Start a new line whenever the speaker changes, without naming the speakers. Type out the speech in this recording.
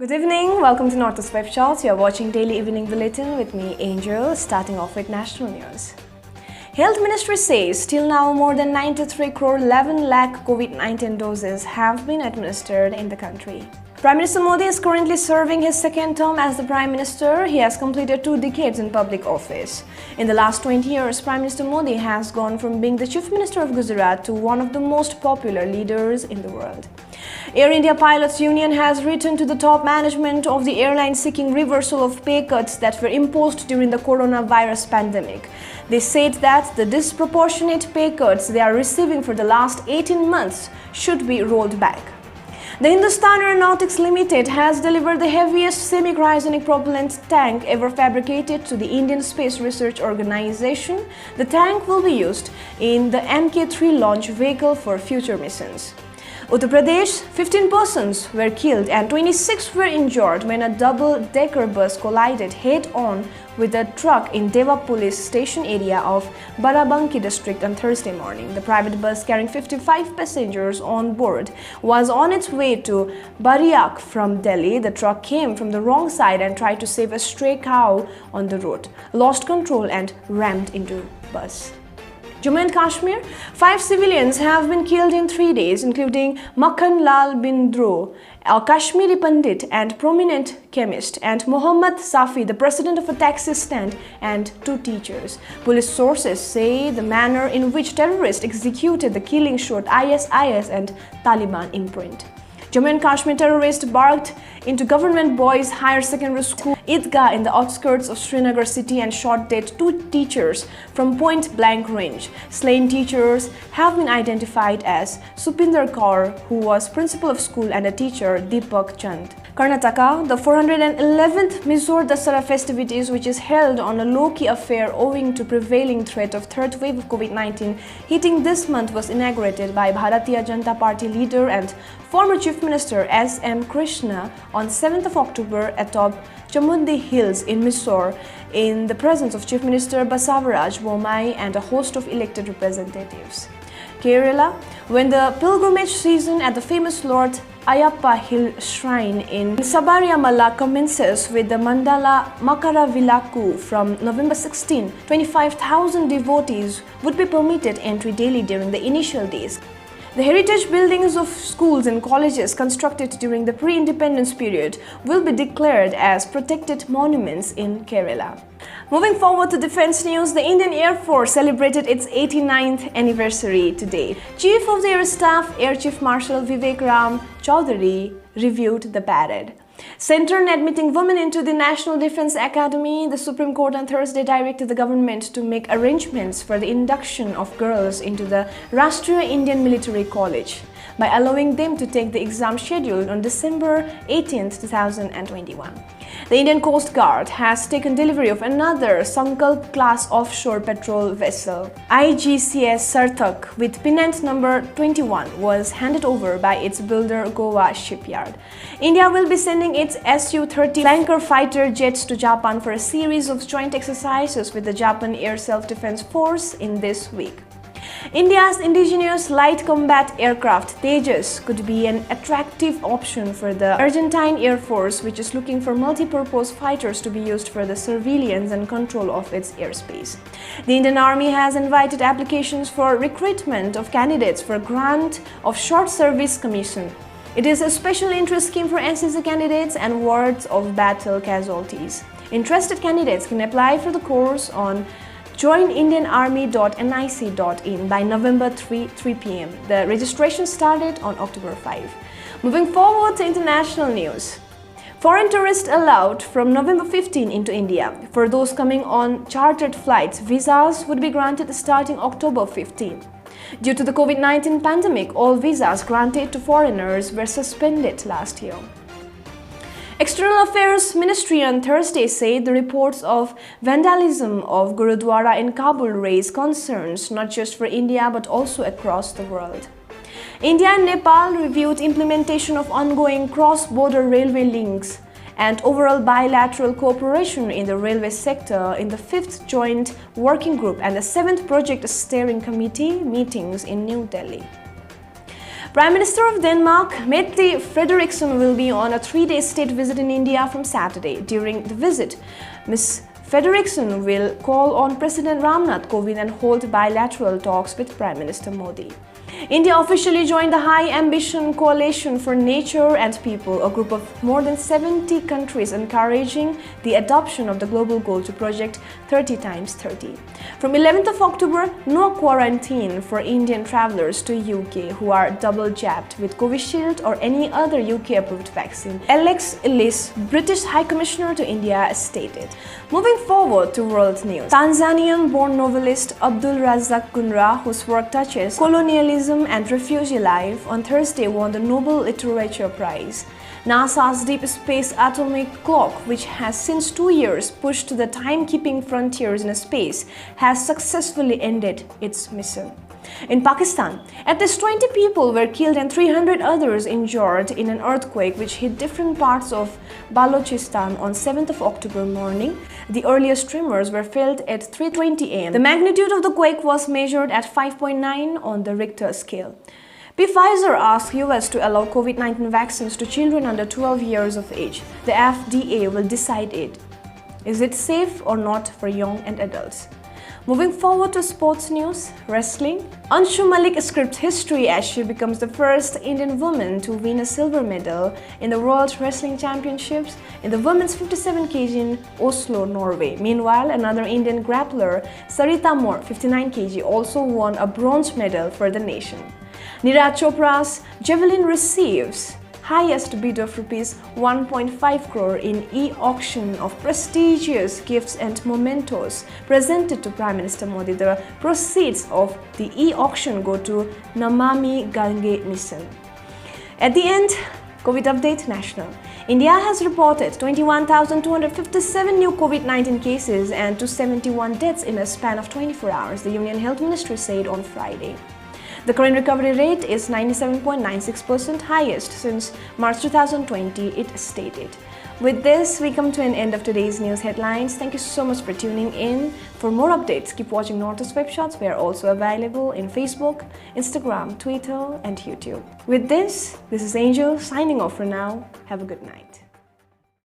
Good evening, welcome to Northeast Web Shots. You are watching Daily Evening Bulletin with me, Angel, starting off with national news. Health Ministry says till now more than 93 crore 11 lakh COVID-19 doses have been administered in the country. Prime Minister Modi is currently serving his second term as the Prime Minister. He has completed 2 decades in public office. In the last 20 years, Prime Minister Modi has gone from being the Chief Minister of Gujarat to one of the most popular leaders in the world. Air India Pilots Union has written to the top management of the airline seeking reversal of pay cuts that were imposed during the coronavirus pandemic. They said that the disproportionate pay cuts they are receiving for the last 18 months should be rolled back. The Hindustan Aeronautics Limited has delivered the heaviest semi-cryogenic propellant tank ever fabricated to the Indian Space Research Organization. The tank will be used in the Mk3 launch vehicle for future missions. Uttar Pradesh, 15 persons were killed and 26 were injured when a double-decker bus collided head-on with a truck in Deva police station area of Barabanki district on Thursday morning. The private bus carrying 55 passengers on board was on its way to Bariak from Delhi. The truck came from the wrong side and tried to save a stray cow on the road, lost control and rammed into bus. Jammu and Kashmir, 5 civilians have been killed in 3 days, including Makhan Lal Bindro, a Kashmiri Pandit and prominent chemist, and Mohammad Safi, the president of a taxi stand, and 2 teachers. Police sources say the manner in which terrorists executed the killing showed ISIS and Taliban imprint. Jammu and Kashmir terrorists barged into government boys' higher secondary school Idgah in the outskirts of Srinagar city and shot dead 2 teachers from point-blank range. Slain teachers have been identified as Supinder Kaur, who was principal of school, and a teacher, Deepak Chand. Karnataka, the 411th Mysore Dasara festivities, which is held on a low-key affair owing to prevailing threat of third wave of COVID-19 hitting this month, was inaugurated by Bharatiya Janata Party leader and former Chief Minister S.M. Krishna on 7th of October atop Chamundi Hills in Mysore in the presence of Chief Minister Basavaraj Bommai and a host of elected representatives. Kerala, when the pilgrimage season at the famous Lord Ayappa Hill Shrine in Sabarimala commences with the Mandala Makaravilakku from November 16, 25,000 devotees would be permitted entry daily during the initial days. The heritage buildings of schools and colleges constructed during the pre-independence period will be declared as protected monuments in Kerala. Moving forward to defense news, the Indian Air Force celebrated its 89th anniversary today. Chief of the Air Staff, Air Chief Marshal Vivek Ram Chaudhary reviewed the parade. Centered on admitting women into the National Defense Academy, the Supreme Court on Thursday directed the government to make arrangements for the induction of girls into the Rashtriya Indian Military College by allowing them to take the exam scheduled on December 18, 2021. The Indian Coast Guard has taken delivery of another Sankalp-class offshore patrol vessel. IGCS Sarthak with pennant number 21 was handed over by its builder Goa Shipyard. India will be sending its Su-30 flanker fighter jets to Japan for a series of joint exercises with the Japan Air Self-Defense Force in this week. India's indigenous light combat aircraft Tejas could be an attractive option for the Argentine Air Force, which is looking for multi-purpose fighters to be used for the surveillance and control of its airspace. The Indian Army has invited applications for recruitment of candidates for a grant of Short Service Commission. It is a special interest scheme for NCC candidates and wards of battle casualties. Interested candidates can apply for the course on joinindianarmy.nic.in by November 3 p.m. The registration started on October 5. Moving forward to international news. Foreign tourists allowed from November 15 into India. For those coming on chartered flights, visas would be granted starting October 15. Due to the COVID-19 pandemic, all visas granted to foreigners were suspended last year. External Affairs Ministry on Thursday said the reports of vandalism of Gurudwara in Kabul raise concerns not just for India but also across the world. India and Nepal reviewed implementation of ongoing cross-border railway links and overall bilateral cooperation in the railway sector in the 5th Joint Working Group and the 7th Project Steering Committee meetings in New Delhi. Prime Minister of Denmark, Mette Frederiksen, will be on a 3-day state visit in India from Saturday. During the visit, Ms. Frederiksen will call on President Ramnath Kovind and hold bilateral talks with Prime Minister Modi. India officially joined the High Ambition Coalition for Nature and People, a group of more than 70 countries encouraging the adoption of the global goal to Project 30x30. From 11th of October, no quarantine for Indian travellers to UK who are double jabbed with Covishield or any other UK-approved vaccine, Alex Ellis, British High Commissioner to India, stated. Moving forward to world news, Tanzanian-born novelist Abdul Razak Gumrah, whose work touches colonialism and refugee life, on Thursday won the Nobel Literature Prize. NASA's Deep Space Atomic Clock, which has since 2 years pushed the timekeeping frontiers in space, has successfully ended its mission. In Pakistan, at least 20 people were killed and 300 others injured in an earthquake which hit different parts of Balochistan on 7th of October morning. The earliest tremors were felt at 3:20 am. The magnitude of the quake was measured at 5.9 on the Richter scale. Pfizer asked US to allow COVID-19 vaccines to children under 12 years of age. The FDA will decide it. Is it safe or not for young and adults? Moving forward to sports news, wrestling. Anshu Malik scripts history as she becomes the first Indian woman to win a silver medal in the World Wrestling Championships in the women's 57 kg in Oslo, Norway. Meanwhile, another Indian grappler, Sarita Moore, 59 kg, also won a bronze medal for the nation. Neeraj Chopra's javelin receives highest bid of rupees 1.5 crore in e-auction of prestigious gifts and mementos presented to Prime Minister Modi. The proceeds of the e-auction go to Namami Gange mission. At the end, COVID update national. India has reported 21,257 new COVID-19 cases and 271 deaths in a span of 24 hours, the Union Health Ministry said on Friday. The current recovery rate is 97.96%, highest since March 2020, it stated. With this, we come to an end of today's news headlines. Thank you so much for tuning in. For more updates, keep watching Northeast Web Shots. We are also available in Facebook, Instagram, Twitter, and YouTube. With this is Angel signing off for now. Have a good night.